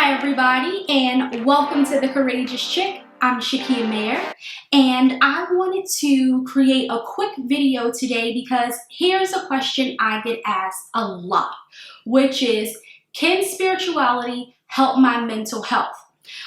Hi everybody, and welcome to The Courageous Chick. I'm Shakia Mayer, and I wanted to create a quick video today because here's a question I get asked a lot, which is, can spirituality help my mental health?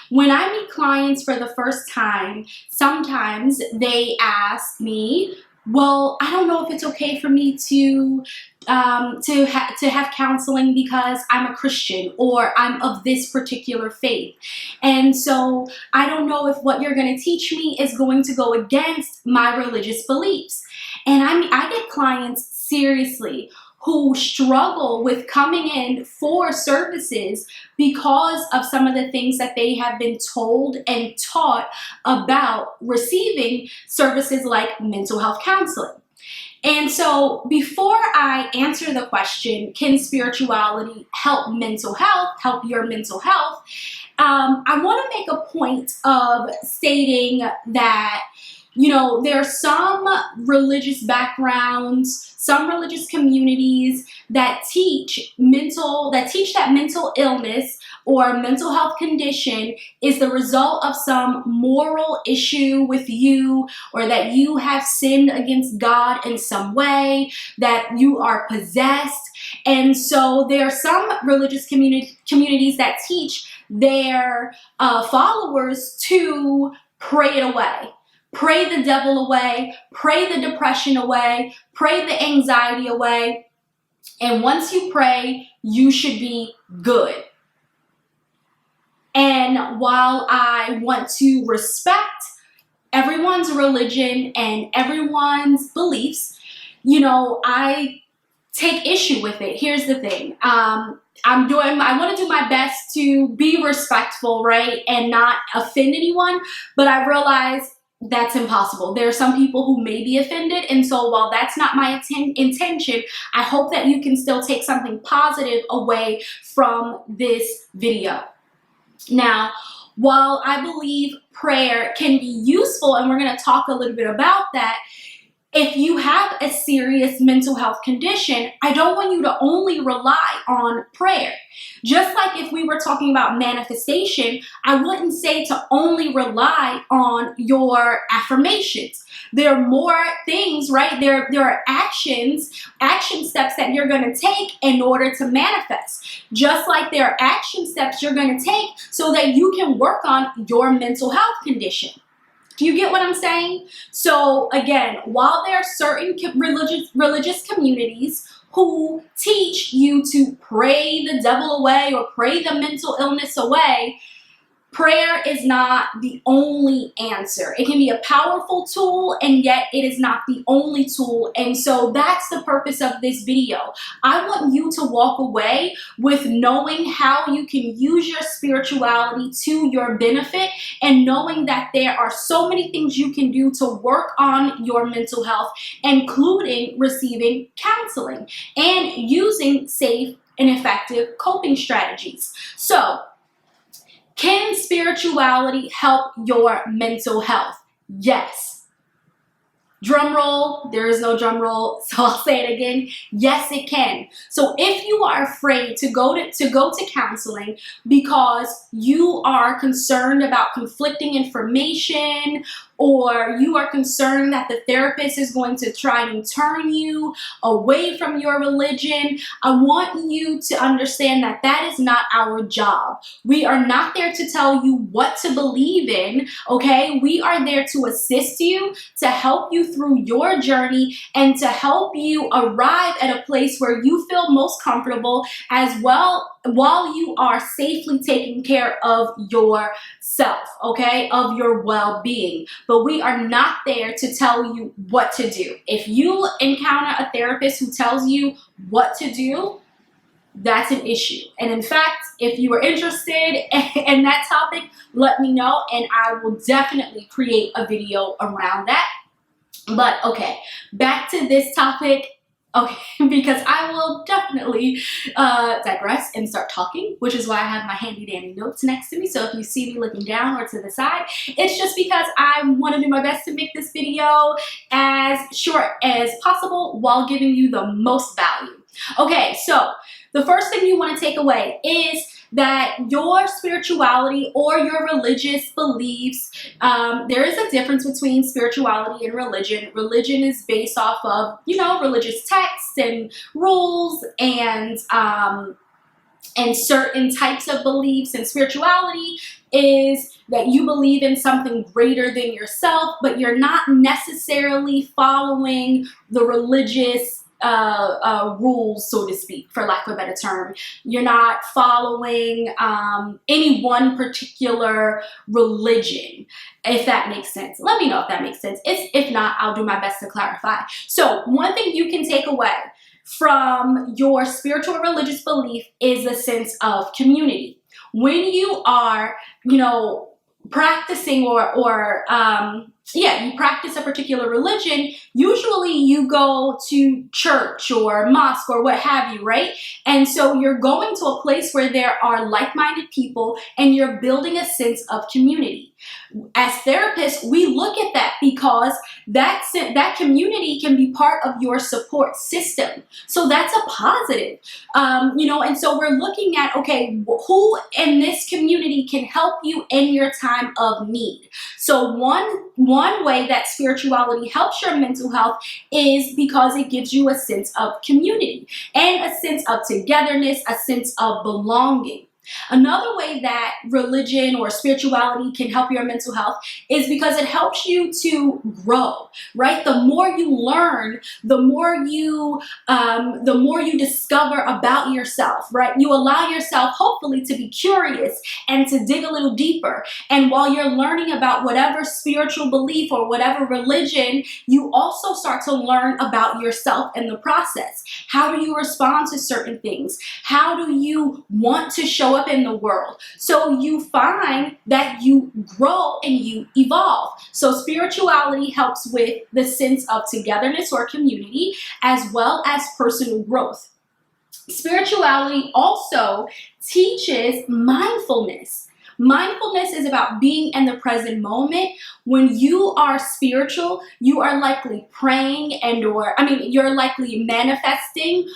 When I meet clients for the first time, sometimes they ask me, well, I don't know if it's okay for me to have counseling because I'm a Christian or I'm of this particular faith. And so I don't know if what you're going to teach me is going to go against my religious beliefs. And I get clients seriously who struggle with coming in for services because of some of the things that they have been told and taught about receiving services like mental health counseling. And so before I answer the question, can spirituality help your mental health? I want to make a point of stating that, there are some religious backgrounds, some religious communities that teach that mental illness or mental health condition is the result of some moral issue with you, or that you have sinned against God in some way, that you are possessed. And so there are some religious communities that teach their followers to pray it away. Pray the devil away, pray the depression away, pray the anxiety away. And once you pray, you should be good. And while I want to respect everyone's religion and everyone's beliefs, I take issue with it. Here's the thing. I want to do my best to be respectful, right? And not offend anyone, but I realize that's impossible. There are some people who may be offended, and so while that's not my intention, I hope that you can still take something positive away from this video. Now, while I believe prayer can be useful, and we're going to talk a little bit about that, if you have a serious mental health condition, I don't want you to only rely on prayer. Just like if we were talking about manifestation, I wouldn't say to only rely on your affirmations. There are more things, right? There are action steps that you're going to take in order to manifest. Just like there are action steps you're going to take so that you can work on your mental health condition. Do you get what I'm saying? So again, while there are certain religious communities who teach you to pray the devil away or pray the mental illness away, prayer is not the only answer. It can be a powerful tool, and yet it is not the only tool. And so that's the purpose of this video. I want you to walk away with knowing how you can use your spirituality to your benefit, and knowing that there are so many things you can do to work on your mental health, including receiving counseling and using safe and effective coping strategies. So, can spirituality help your mental health? Yes. Drum roll. There is no drum roll, so I'll say it again. Yes, it can. So if you are afraid to go to counseling because you are concerned about conflicting information, or you are concerned that the therapist is going to try and turn you away from your religion, I want you to understand that that is not our job. We are not there to tell you what to believe in, okay? We are there to assist you, to help you through your journey, and to help you arrive at a place where you feel most comfortable as well, while you are safely taking care of yourself, okay? Of your well-being. But we are not there to tell you what to do. If you encounter a therapist who tells you what to do, that's an issue. And in fact, if you are interested in that topic, let me know, and I will definitely create a video around that. But okay, back to this topic. Okay, because I will definitely digress and start talking, which is why I have my handy dandy notes next to me. So if you see me looking down or to the side, it's just because I want to do my best to make this video as short as possible while giving you the most value. Okay, so the first thing you want to take away is that your spirituality or your religious beliefs, there is a difference between spirituality and religion. Religion is based off of, religious texts and rules and certain types of beliefs, and spirituality is that you believe in something greater than yourself, but you're not necessarily following the religious rules, so to speak, for lack of a better term. You're not following any one particular religion, if that makes sense. Let me know if that makes sense. If not, I'll do my best to clarify. So one thing you can take away from your spiritual or religious belief is a sense of community. When you are, practicing you practice a particular religion, usually you go to church or mosque or what have you, right? And so you're going to a place where there are like-minded people and you're building a sense of community. As therapists, we look at that because that community can be part of your support system. So that's a positive, and so we're looking at, okay, who in this community can help you in your time of need? So one way that spirituality helps your mental health is because it gives you a sense of community and a sense of togetherness, a sense of belonging. Another way that religion or spirituality can help your mental health is because it helps you to grow, right? The more you learn, the more you discover about yourself, right? You allow yourself, hopefully, to be curious and to dig a little deeper. And while you're learning about whatever spiritual belief or whatever religion, you also start to learn about yourself in the process. How do you respond to certain things? How do you want to show up in the world? So you find that you grow and you evolve. So spirituality helps with the sense of togetherness or community, as well as personal growth. Spirituality also teaches mindfulness. Mindfulness is about being in the present moment. When you are spiritual, you are likely praying you're likely manifesting.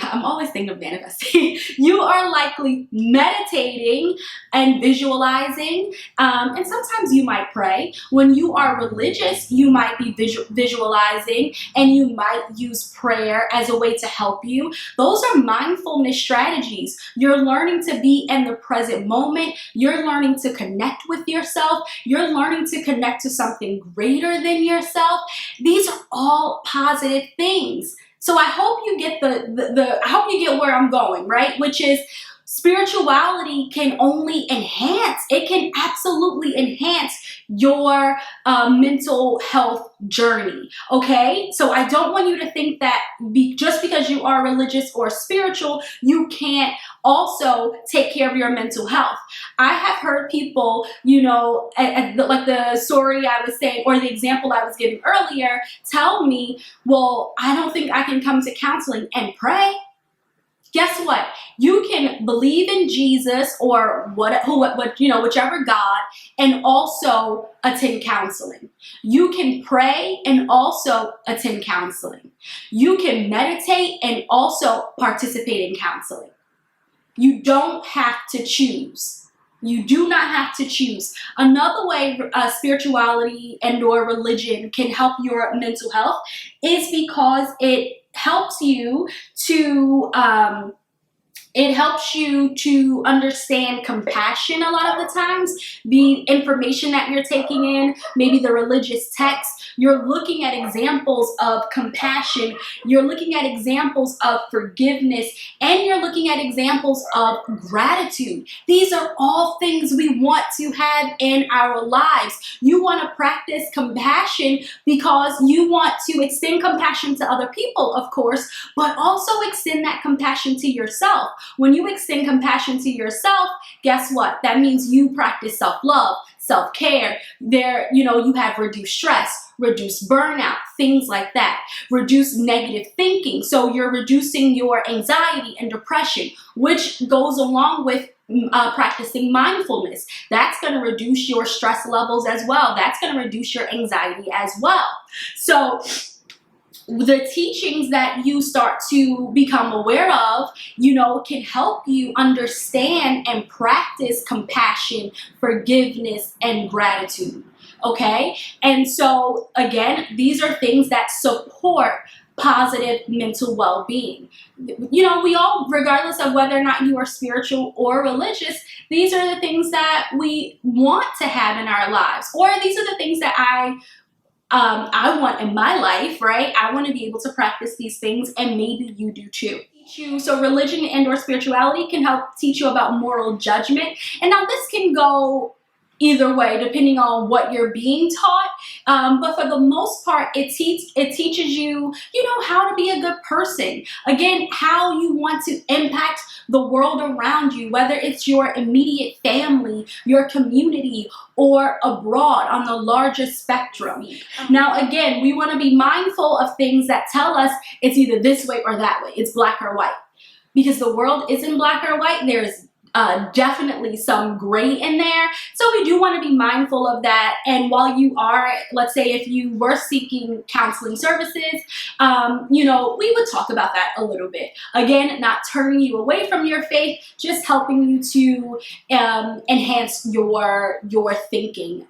I'm always thinking of manifesting. You are likely meditating and visualizing, and sometimes you might pray. When you are religious, you might be visualizing, and you might use prayer as a way to help you. Those are mindfulness strategies. You're learning to be in the present moment. You're learning to connect with yourself. You're learning to connect to something greater than yourself. These are all positive things. So I hope you get I hope you get where I'm going, right? Which is spirituality can only enhance. It can absolutely enhance your mental health journey, okay? So I don't want you to think that just because you are religious or spiritual, you can't also take care of your mental health. I have heard people, like the story I was saying, or the example I was giving earlier, tell me, well, I don't think I can come to counseling and pray. Guess what? You can believe in Jesus or whichever God, and also attend counseling. You can pray and also attend counseling. You can meditate and also participate in counseling. You don't have to choose. You do not have to choose. Another way spirituality and or religion can help your mental health is because it helps you to understand compassion a lot of the times. The information that you're taking in, maybe the religious text, you're looking at examples of compassion, you're looking at examples of forgiveness, and you're looking at examples of gratitude. These are all things we want to have in our lives. You want to practice compassion because you want to extend compassion to other people, of course, but also extend that compassion to yourself. When you extend compassion to yourself, guess what? That means you practice self-love, self-care. You have reduced stress, reduce burnout, things like that. Reduce negative thinking. So you're reducing your anxiety and depression, which goes along with practicing mindfulness. That's going to reduce your stress levels as well. That's going to reduce your anxiety as well. So the teachings that you start to become aware of, you know, can help you understand and practice compassion, forgiveness, and gratitude. Okay? And so, again, these are things that support positive mental well-being. You know, we all, regardless of whether or not you are spiritual or religious, these are the things that we want to have in our lives, or these are the things that I want in my life, right? I want to be able to practice these things, and maybe you do too. So religion and or spirituality can help teach you about moral judgment. And now this can go either way, depending on what you're being taught. But for the most part, it teaches you, you know, how to be a good person. Again, how you want to impact the world around you, whether it's your immediate family, your community, or abroad on the larger spectrum. Now, again, we want to be mindful of things that tell us it's either this way or that way. It's black or white. Because the world isn't black or white. There's definitely some gray in there. So we do want to be mindful of that. And while you are, let's say if you were seeking counseling services, you know, we would talk about that a little bit. Again, not turning you away from your faith, just helping you to enhance your thinking.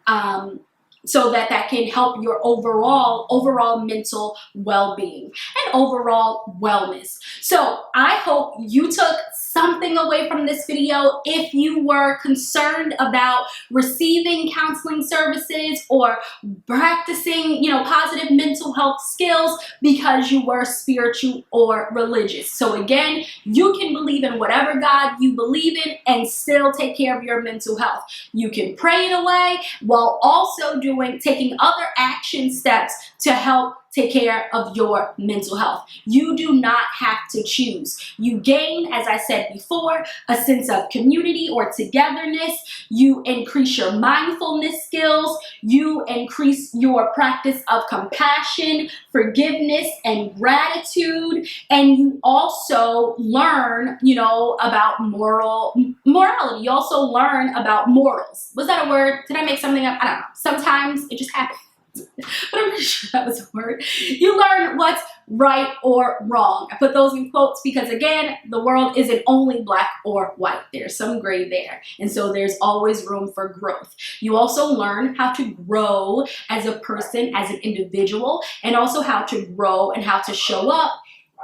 So that can help your overall mental well-being and overall wellness. So I hope you took something away from this video. If you were concerned about receiving counseling services or practicing, you know, positive mental health skills because you were spiritual or religious. So again, you can believe in whatever God you believe in and still take care of your mental health. You can pray it away while also taking other action steps to help take care of your mental health. You do not have to choose. You gain, as I said before, a sense of community or togetherness. You increase your mindfulness skills. You increase your practice of compassion, forgiveness, and gratitude. And you also learn, you know, about morality. You also learn about morals. Was that a word? Did I make something up? I don't know. Sometimes it just happens. But I'm pretty sure that was a word. You learn what's right or wrong. I put those in quotes because, again, the world isn't only black or white. There's some gray there. And so there's always room for growth. You also learn how to grow as a person, as an individual, and also how to grow and how to show up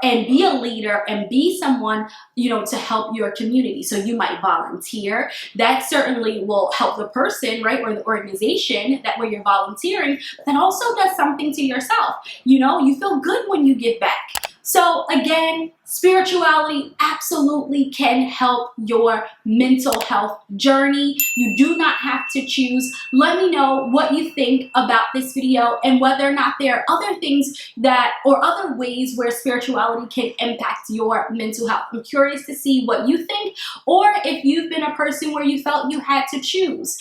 and be a leader and be someone, you know, to help your community. So you might volunteer. That certainly will help the person, right, or the organization that where you're volunteering, but that also does something to yourself. You know, you feel good when you give back. So again, spirituality absolutely can help your mental health journey. You do not have to choose. Let me know what you think about this video and whether or not there are other things that, or other ways where spirituality can impact your mental health. I'm curious to see what you think, or if you've been a person where you felt you had to choose.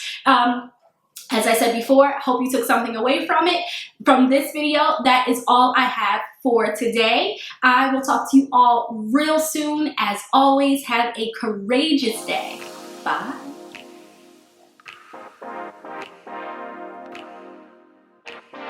As I said before, I hope you took something away from it, from this video. That is all I have for today. I will talk to you all real soon. As always, have a courageous day. Bye.